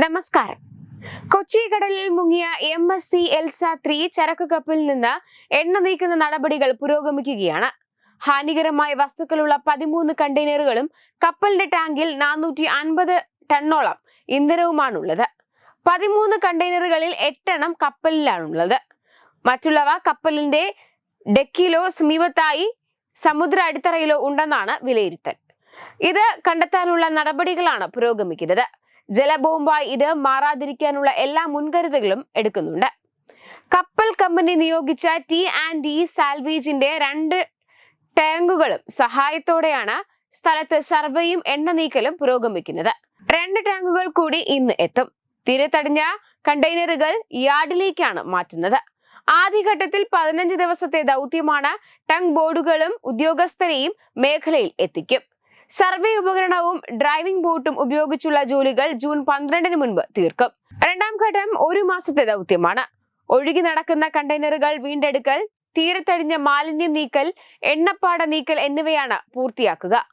നമസ്കാരം. കൊച്ചി കടലിൽ മുങ്ങിയ MSC എൽസ 3 ചരക്ക് കപ്പലിൽ നിന്ന് എണ്ണ നീക്കുന്ന നടപടികൾ പുരോഗമിക്കുകയാണ്. ഹാനികരമായ വസ്തുക്കളുള്ള 13 കണ്ടെയ്നറുകളും കപ്പലിന്റെ ടാങ്കിൽ 450 ടണ്ണോളം ഇന്ധനവുമാണുള്ളത്. 13 കണ്ടെയ്നറുകളിൽ 8 എണ്ണം കപ്പലിലാണുള്ളത്. മറ്റുള്ളവ കപ്പലിന്റെ ഡെക്കിലോ സമീപത്തായി സമുദ്ര അടിത്തറയിലോ ഉണ്ടെന്നാണ് വിലയിരുത്തൽ. ഇത് കണ്ടെത്താനുള്ള നടപടികളാണ് പുരോഗമിക്കുന്നത്. ജലബോംബായി ഇത് മാറാതിരിക്കാനുള്ള എല്ലാ മുൻകരുതലുകളും എടുക്കുന്നുണ്ട്. കപ്പൽ കമ്പനി നിയോഗിച്ച T&D സാൽവേജിന്റെ 2 ടാങ്കുകളും സഹായത്തോടെയാണ് സ്ഥലത്ത് സർവേയും എണ്ണ നീക്കലും പുരോഗമിക്കുന്നത്. 2 ടാങ്കുകൾ കൂടി ഇന്ന് എത്തും. തീരത്തടിഞ്ഞ കണ്ടെയ്നറുകൾ യാർഡിലേക്കാണ് മാറ്റുന്നത്. ആദ്യഘട്ടത്തിൽ 15 ദിവസത്തെ ദൗത്യമാണ്. ടങ് ബോർഡുകളും ഉദ്യോഗസ്ഥരെയും മേഖലയിൽ എത്തിക്കും. സർവേ ഉപകരണവും ഡ്രൈവിംഗ് ബോട്ടും ഉപയോഗിച്ചുള്ള ജോലികൾ ജൂൺ 12 മുൻപ് തീർക്കും. രണ്ടാം ഘട്ടം 1 മാസത്തെ ദൗത്യമാണ്. ഒഴുകി നടക്കുന്ന കണ്ടെയ്നറുകൾ വീണ്ടെടുക്കൽ, തീരത്തടിഞ്ഞ മാലിന്യം നീക്കൽ, എണ്ണപ്പാട നീക്കൽ എന്നിവയാണ് പൂർത്തിയാക്കുക.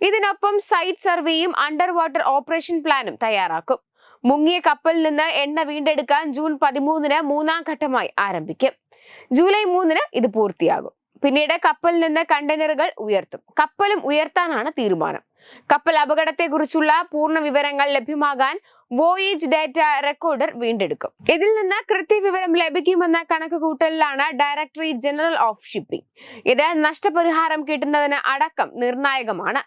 ഇതിനൊപ്പം സൈറ്റ് സർവേയും അണ്ടർ വാട്ടർ ഓപ്പറേഷൻ പ്ലാനും തയ്യാറാക്കും. മുങ്ങിയ കപ്പലിൽ നിന്ന് എണ്ണ വീണ്ടെടുക്കാൻ ജൂൺ 13 മൂന്നാം ഘട്ടമായി ആരംഭിക്കും. ജൂലൈ 3 ഇത് പൂർത്തിയാകും. പിന്നീട് കപ്പലിൽ നിന്ന് കണ്ടെയ്നറുകൾ ഉയർത്തും. കപ്പലും ഉയർത്താനാണ് തീരുമാനം. കപ്പൽ അപകടത്തെക്കുറിച്ചുള്ള പൂർണ്ണ വിവരങ്ങൾ ലഭ്യമാകാൻ വോയേജ് ഡാറ്റ റെക്കോർഡർ വീണ്ടെടുക്കും. ഇതിൽ നിന്ന് കൃത്യവിവരം ലഭിക്കുമെന്ന കണക്കുകൂട്ടലിലാണ് ഡയറക്ടറേറ്റ് ജനറൽ ഓഫ് ഷിപ്പിംഗ്. ഇത് നഷ്ടപരിഹാരം കിട്ടുന്നതിന് അടക്കം നിർണായകമാണ്.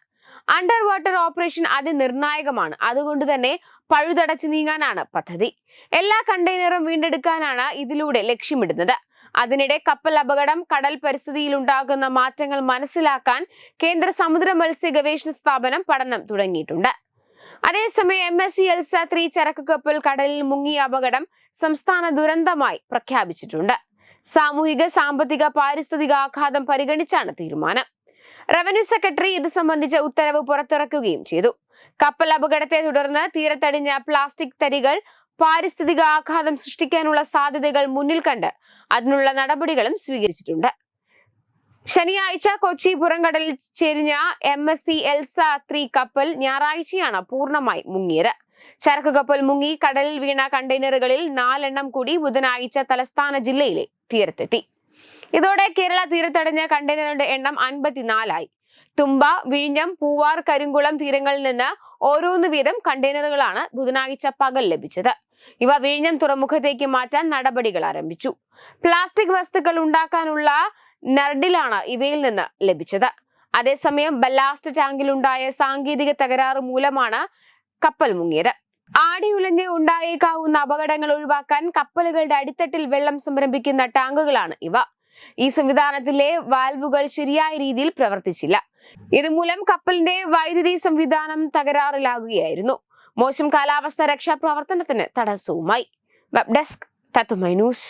അണ്ടർ വാട്ടർ ഓപ്പറേഷൻ അതിനിർണായകമാണ്. അതുകൊണ്ട് തന്നെ പഴുതടച്ചു നീങ്ങാനാണ് പദ്ധതി. എല്ലാ കണ്ടെയ്നറും വീണ്ടെടുക്കാനാണ് ഇതിലൂടെ ലക്ഷ്യമിടുന്നത്. അതിനിടെ കപ്പൽ അപകടം, കടൽ പരിസ്ഥിതിയിൽ ഉണ്ടാകുന്ന മാറ്റങ്ങൾ മനസ്സിലാക്കാൻ കേന്ദ്ര സമുദ്ര മത്സ്യ ഗവേഷണ സ്ഥാപനം പഠനം തുടങ്ങിയിട്ടുണ്ട്. അതേസമയം MSC എൽസ 3 ചരക്ക് കപ്പൽ കടലിൽ മുങ്ങിയ അപകടം സംസ്ഥാന ദുരന്തമായി പ്രഖ്യാപിച്ചിട്ടുണ്ട്. സാമൂഹിക, സാമ്പത്തിക, പാരിസ്ഥിതിക ആഘാതം പരിഗണിച്ചാണ് തീരുമാനം. റവന്യൂ സെക്രട്ടറി ഇത് സംബന്ധിച്ച ഉത്തരവ് പുറത്തിറക്കുകയും ചെയ്തു. കപ്പൽ അപകടത്തെ തുടർന്ന് തീരത്തടിഞ്ഞ പ്ലാസ്റ്റിക് തരികൾ പാരിസ്ഥിതിക ആഘാതം സൃഷ്ടിക്കാനുള്ള സാധ്യതകൾ മുന്നിൽ കണ്ട് അതിനുള്ള നടപടികളും സ്വീകരിച്ചിട്ടുണ്ട്. ശനിയാഴ്ച കൊച്ചി പുറംകടലിൽ ചെരിഞ്ഞ MSC എൽസ 3 കപ്പൽ ഞായറാഴ്ചയാണ് പൂർണ്ണമായി മുങ്ങിയത്. ചരക്ക് കപ്പൽ മുങ്ങി കടലിൽ വീണ കണ്ടെയ്നറുകളിൽ 4 എണ്ണം കൂടി ബുധനാഴ്ച തലസ്ഥാന ജില്ലയിലെ തീരത്തെത്തി. ഇതോടെ കേരള തീരത്തടഞ്ഞ കണ്ടെയ്നറുടെ എണ്ണം 54 ആയി. തുമ്പ, വിഴിഞ്ഞം, പൂവാർ, കരിങ്കുളം തീരങ്ങളിൽ നിന്ന് ഓരോന്ന് വീതം കണ്ടെയ്നറുകളാണ് ബുധനാഴ്ച പകൽ ലഭിച്ചത്. ഇവ വിഴിഞ്ഞം തുറമുഖത്തേക്ക് മാറ്റാൻ നടപടികൾ ആരംഭിച്ചു. പ്ലാസ്റ്റിക് വസ്തുക്കൾ ഉണ്ടാക്കാനുള്ള നർഡിലാണ് ഇവയിൽ നിന്ന് ലഭിച്ചത്. അതേസമയം ബല്ലാസ്റ്റ് ടാങ്കിലുണ്ടായ സാങ്കേതിക തകരാറ് മൂലമാണ് കപ്പൽ മുങ്ങിയത്. ആടിയുലഞ്ഞ് ഉണ്ടായേക്കാവുന്ന അപകടങ്ങൾ ഒഴിവാക്കാൻ കപ്പലുകളുടെ അടിത്തട്ടിൽ വെള്ളം സംഭരിക്കുന്ന ടാങ്കുകളാണ് ഇവ. ഈ സംവിധാനത്തിലെ വാൽവുകൾ ശരിയായ രീതിയിൽ പ്രവർത്തിച്ചില്ല. ഇതുമൂലം കപ്പലിന്റെ വൈദ്യുതി സംവിധാനം തകരാറിലാകുകയായിരുന്നു. മോശം കാലാവസ്ഥ രക്ഷാപ്രവർത്തനത്തിന് തടസ്സവുമായി. വെബ് ഡെസ്ക് തത്തുമൈ ന്യൂസ്.